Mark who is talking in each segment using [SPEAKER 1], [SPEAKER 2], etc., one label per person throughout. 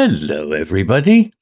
[SPEAKER 1] Hello everybody.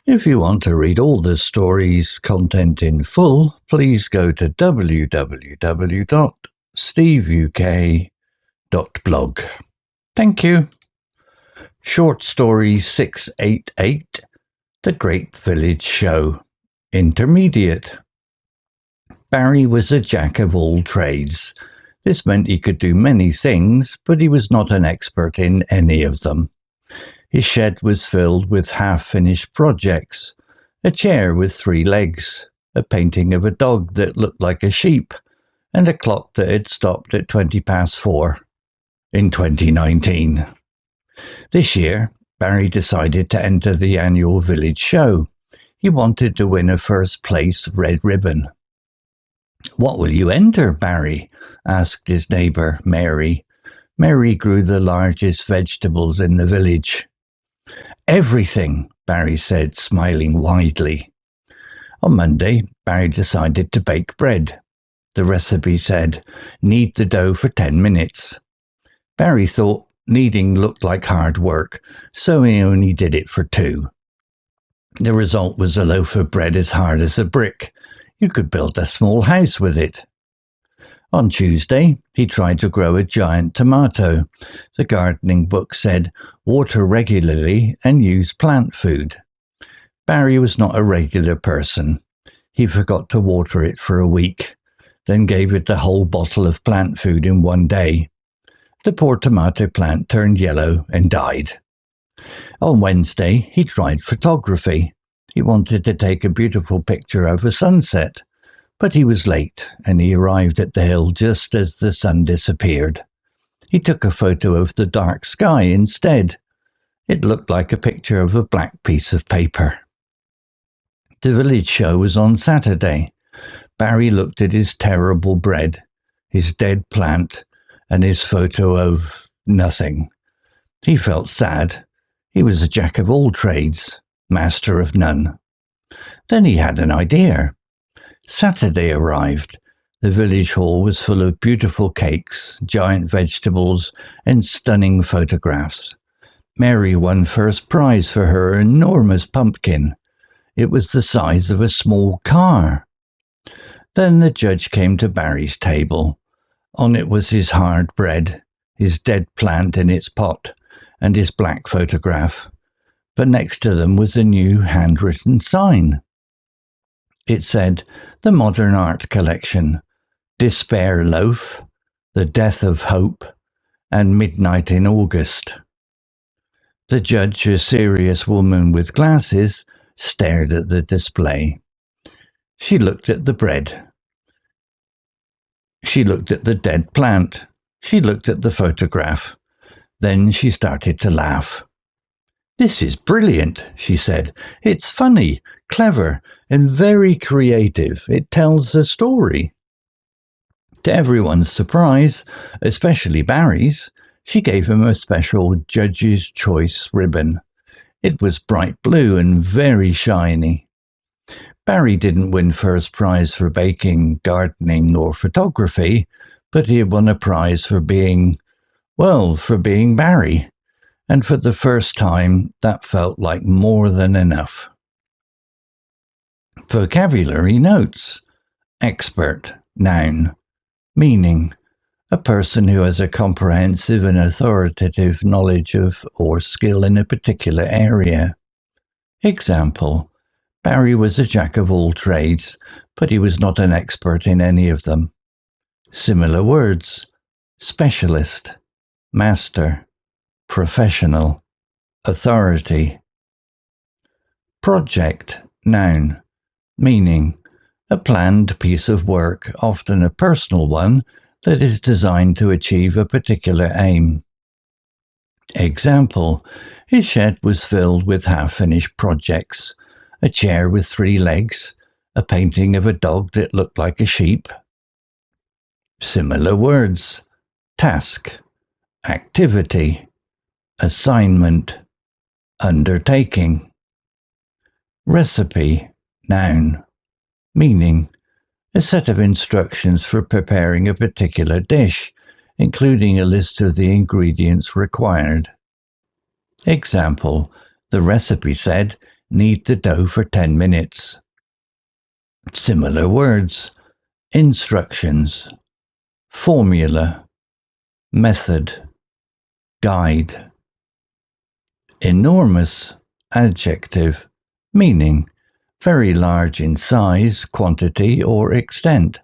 [SPEAKER 1] If you want to read all the story's content in full, please go to www.steveuk.blog. Thank you. Short story 688, The Great Village Show. Intermediate. Barry was a jack of all trades. This meant he could do many things, but he was not an expert in any of them. His shed was filled with half-finished projects, a chair with 3 legs, a painting of a dog that looked like a sheep, and a clock that had stopped at 4:20 in 2019. This year, Barry decided to enter the annual village show. He wanted to win a first-place red ribbon. "What will you enter, Barry?" asked his neighbour, Mary. Mary grew the largest vegetables in the village. "Everything," Barry said, smiling widely. On Monday, Barry decided to bake bread. The recipe said, "Knead the dough for 10 minutes. Barry thought kneading looked like hard work, so he only did it for 2. The result was a loaf of bread as hard as a brick. You could build a small house with it. On Tuesday, he tried to grow a giant tomato. The gardening book said, "Water regularly and use plant food." Barry was not a regular person. He forgot to water it for a week, then gave it the whole bottle of plant food in one day. The poor tomato plant turned yellow and died. On Wednesday, he tried photography. He wanted to take a beautiful picture of a sunset, but he was late and he arrived at the hill just as the sun disappeared. He took a photo of the dark sky instead. It looked like a picture of a black piece of paper. The village show was on Saturday. Barry looked at his terrible bread, his dead plant, and his photo of nothing. He felt sad. He was a jack of all trades, master of none. Then he had an idea. Saturday arrived. The village hall was full of beautiful cakes, giant vegetables, and stunning photographs. Mary won first prize for her enormous pumpkin. It was the size of a small car. Then the judge came to Barry's table. On it was his hard bread, his dead plant in its pot, and his black photograph. But next to them was a new handwritten sign. It said, "The Modern Art Collection, Despair Loaf, The Death of Hope, and Midnight in August." The judge, a serious woman with glasses, stared at the display. She looked at the bread. She looked at the dead plant. She looked at the photograph. Then she started to laugh. "This is brilliant," she said. "It's funny, clever, and very creative. It tells a story." To everyone's surprise, especially Barry's, she gave him a special Judge's Choice ribbon. It was bright blue and very shiny. Barry didn't win first prize for baking, gardening, or photography, but he won a prize for being Barry. And for the first time, that felt like more than enough. Vocabulary notes. Expert, noun. Meaning, a person who has a comprehensive and authoritative knowledge of or skill in a particular area. Example, Barry was a jack of all trades, but he was not an expert in any of them. Similar words, specialist, master, professional, authority. Project, noun. Meaning, a planned piece of work, often a personal one, that is designed to achieve a particular aim. Example, his shed was filled with half-finished projects, a chair with 3 legs, a painting of a dog that looked like a sheep. Similar words, task, activity, assignment, undertaking. Recipe, noun. Meaning, a set of instructions for preparing a particular dish, including a list of the ingredients required. Example, The recipe said, knead the dough for 10 minutes. Similar words, instructions, formula, method, guide. Enormous, adjective, meaning very large in size, quantity, or extent.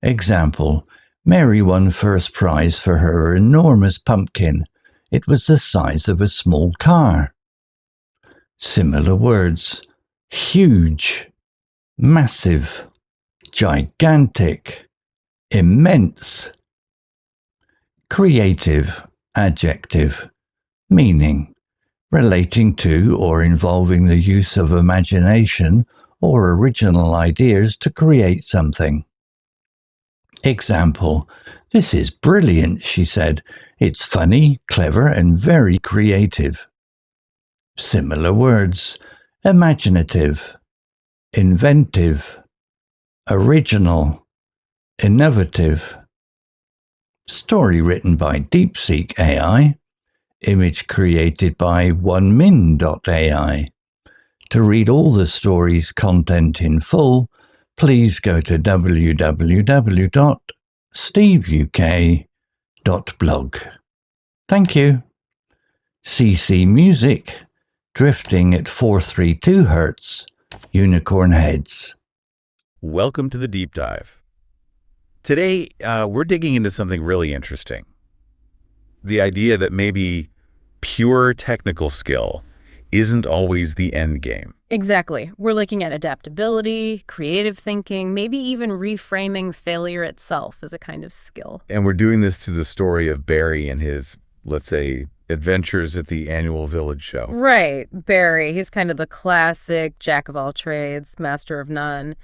[SPEAKER 1] Example, Mary won first prize for her enormous pumpkin. It was the size of a small car. Similar words, huge, massive, gigantic, immense. Creative, adjective, meaning relating to or involving the use of imagination or original ideas to create something. Example, this is brilliant, she said. It's funny, clever, and very creative. Similar words, imaginative, inventive, original, innovative. Story written by DeepSeek AI. Image created by onemin.ai. To read all the story's content in full, please go to www.steveuk.blog. Thank you. CC Music, Drifting at 432 Hz, Unicorn Heads.
[SPEAKER 2] Welcome to the Deep Dive. Today, we're digging into something really interesting. The idea that maybe pure technical skill isn't always the end game.
[SPEAKER 3] Exactly. We're looking at adaptability, creative thinking, maybe even reframing failure itself as a kind of skill.
[SPEAKER 2] And we're doing this through the story of Barry and his, let's say, adventures at the annual village show.
[SPEAKER 3] Right. Barry. He's kind of the classic jack of all trades, master of none.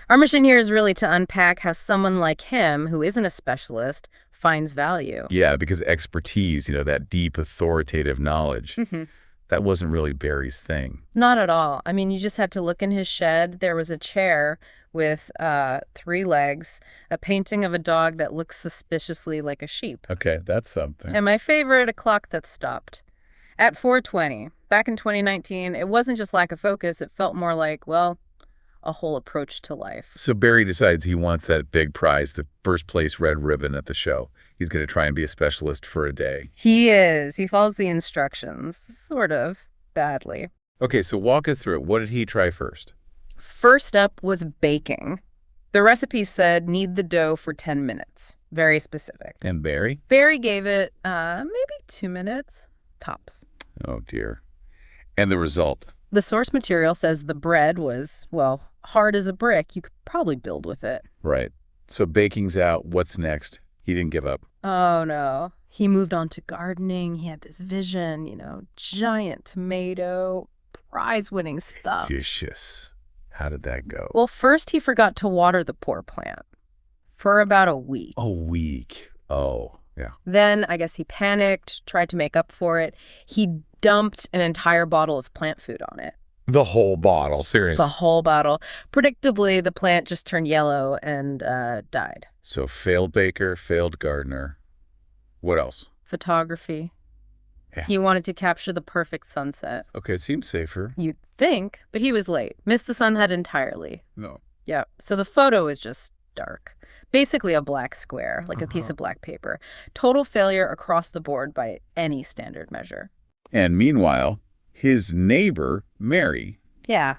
[SPEAKER 3] Our mission here is really to unpack how someone like him, who isn't a specialist, finds value.
[SPEAKER 2] Yeah, because expertise, that deep authoritative knowledge, that wasn't really Barry's thing.
[SPEAKER 3] Not at all. I mean, you just had to look in his shed. There was a chair with 3 legs, a painting of a dog that looks suspiciously like a sheep.
[SPEAKER 2] Okay, that's something.
[SPEAKER 3] And my favorite, a clock that stopped. At 4:20, back in 2019, it wasn't just lack of focus. It felt more like, well, a whole approach to life.
[SPEAKER 2] So Barry decides he wants that big prize, the first place red ribbon at the show. He's going to try and be a specialist for a day.
[SPEAKER 3] He is. He follows the instructions, sort of, badly.
[SPEAKER 2] Okay, so walk us through it. What did he try first?
[SPEAKER 3] First up was baking. The recipe said knead the dough for 10 minutes. Very specific.
[SPEAKER 2] And Barry?
[SPEAKER 3] Barry gave it maybe 2 minutes, tops.
[SPEAKER 2] Oh, dear. And the result?
[SPEAKER 3] The source material says the bread was, well, hard as a brick. You could probably build with it.
[SPEAKER 2] Right. So baking's out. What's next? He didn't give up.
[SPEAKER 3] Oh, no. He moved on to gardening. He had this vision, giant tomato, prize-winning stuff.
[SPEAKER 2] Delicious. How did that go?
[SPEAKER 3] Well, first he forgot to water the poor plant for about a week.
[SPEAKER 2] A week. Oh, yeah.
[SPEAKER 3] Then I guess he panicked, tried to make up for it. He dumped an entire bottle of plant food on it.
[SPEAKER 2] The whole bottle, seriously.
[SPEAKER 3] The whole bottle. Predictably, the plant just turned yellow and died.
[SPEAKER 2] So failed baker, failed gardener. What else?
[SPEAKER 3] Photography.
[SPEAKER 2] Yeah.
[SPEAKER 3] He wanted to capture the perfect sunset.
[SPEAKER 2] Okay, seems safer.
[SPEAKER 3] You'd think, but he was late. Missed the sunset entirely.
[SPEAKER 2] No.
[SPEAKER 3] Yeah, so the photo is just dark. Basically a black square, like a piece of black paper. Total failure across the board by any standard measure.
[SPEAKER 2] And meanwhile, his neighbor, Mary.
[SPEAKER 3] Yeah.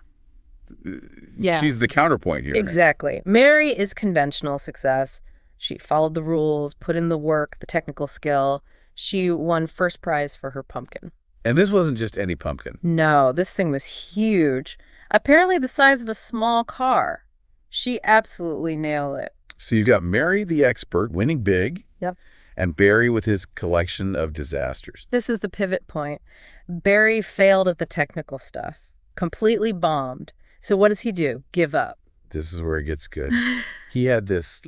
[SPEAKER 2] She's the counterpoint here.
[SPEAKER 3] Exactly. Mary is conventional success. She followed the rules, put in the work, the technical skill. She won first prize for her pumpkin.
[SPEAKER 2] And this wasn't just any pumpkin.
[SPEAKER 3] No, this thing was huge. Apparently the size of a small car. She absolutely nailed it.
[SPEAKER 2] So you've got Mary, the expert, winning big.
[SPEAKER 3] Yep.
[SPEAKER 2] And Barry with his collection of disasters.
[SPEAKER 3] This is the pivot point. Barry failed at the technical stuff. Completely bombed. So what does he do? Give up.
[SPEAKER 2] This is where it gets good. He had this,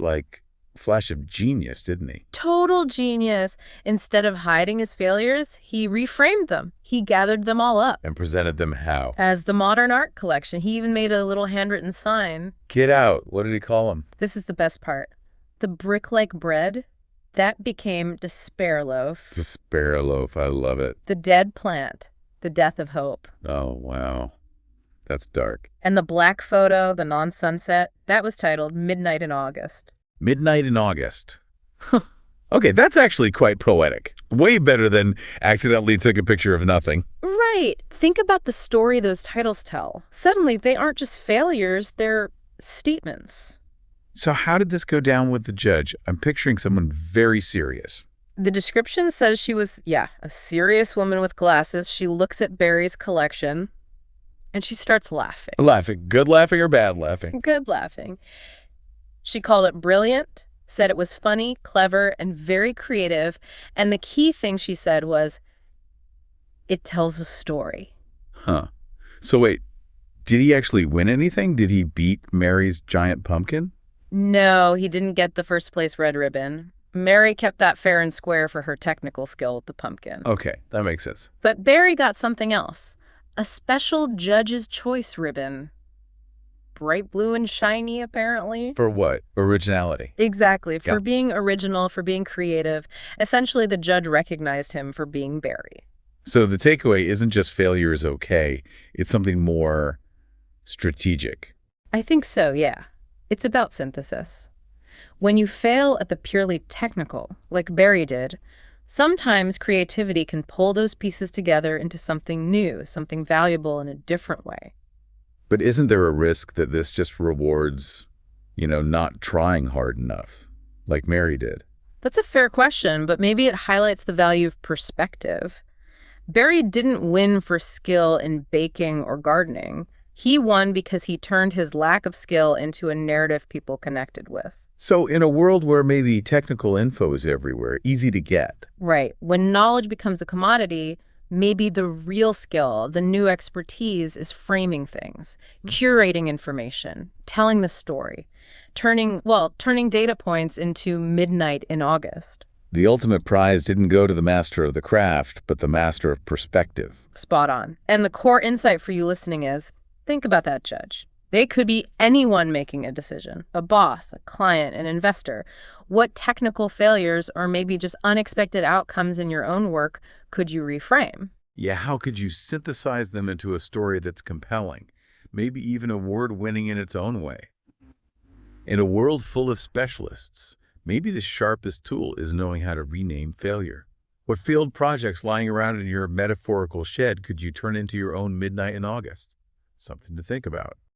[SPEAKER 2] flash of genius, didn't he?
[SPEAKER 3] Total genius. Instead of hiding his failures, he reframed them. He gathered them all up.
[SPEAKER 2] And presented them how?
[SPEAKER 3] As the modern art collection. He even made a little handwritten sign.
[SPEAKER 2] Get out. What did he call them?
[SPEAKER 3] This is the best part. The brick-like bread, that became despair loaf.
[SPEAKER 2] Despair loaf. I love it.
[SPEAKER 3] The dead plant, the death of hope.
[SPEAKER 2] Oh, wow. That's dark.
[SPEAKER 3] And the black photo, the non-sunset, that was titled Midnight in August.
[SPEAKER 2] Midnight in August. Okay, that's actually quite poetic. Way better than accidentally took a picture of nothing.
[SPEAKER 3] Right. Think about the story those titles tell. Suddenly, they aren't just failures, they're statements.
[SPEAKER 2] So how did this go down with the judge? I'm picturing someone very serious.
[SPEAKER 3] The description says she was, a serious woman with glasses. She looks at Barry's collection, and she starts laughing.
[SPEAKER 2] Laughing. Good laughing or bad laughing?
[SPEAKER 3] Good laughing. She called it brilliant, said it was funny, clever, and very creative. And the key thing she said was, it tells a story.
[SPEAKER 2] Huh. So wait, did he actually win anything? Did he beat Mary's giant pumpkin?
[SPEAKER 3] No, he didn't get the first place red ribbon. Mary kept that fair and square for her technical skill with the pumpkin.
[SPEAKER 2] Okay, that makes sense.
[SPEAKER 3] But Barry got something else. A special Judge's Choice ribbon. Bright blue and shiny, apparently.
[SPEAKER 2] For what? Originality.
[SPEAKER 3] Exactly. For
[SPEAKER 2] Yeah.
[SPEAKER 3] being original, for being creative. Essentially, the judge recognized him for being Barry.
[SPEAKER 2] So the takeaway isn't just failure is okay. It's something more strategic.
[SPEAKER 3] I think so, yeah. It's about synthesis. When you fail at the purely technical, like Barry did, sometimes creativity can pull those pieces together into something new, something valuable in a different way.
[SPEAKER 2] But isn't there a risk that this just rewards, not trying hard enough, like Mary did?
[SPEAKER 3] That's a fair question, but maybe it highlights the value of perspective. Barry didn't win for skill in baking or gardening. He won because he turned his lack of skill into a narrative people connected with.
[SPEAKER 2] So in a world where maybe technical info is everywhere, easy to get.
[SPEAKER 3] Right. When knowledge becomes a commodity, maybe the real skill, the new expertise is framing things, curating information, telling the story, turning data points into midnight in August.
[SPEAKER 2] The ultimate prize didn't go to the master of the craft, but the master of perspective.
[SPEAKER 3] Spot on. And the core insight for you listening is, think about that judge. They could be anyone making a decision, a boss, a client, an investor. What technical failures or maybe just unexpected outcomes in your own work could you reframe?
[SPEAKER 2] Yeah, how could you synthesize them into a story that's compelling, maybe even award-winning in its own way? In a world full of specialists, maybe the sharpest tool is knowing how to rename failure. What failed projects lying around in your metaphorical shed could you turn into your own midnight in August? Something to think about.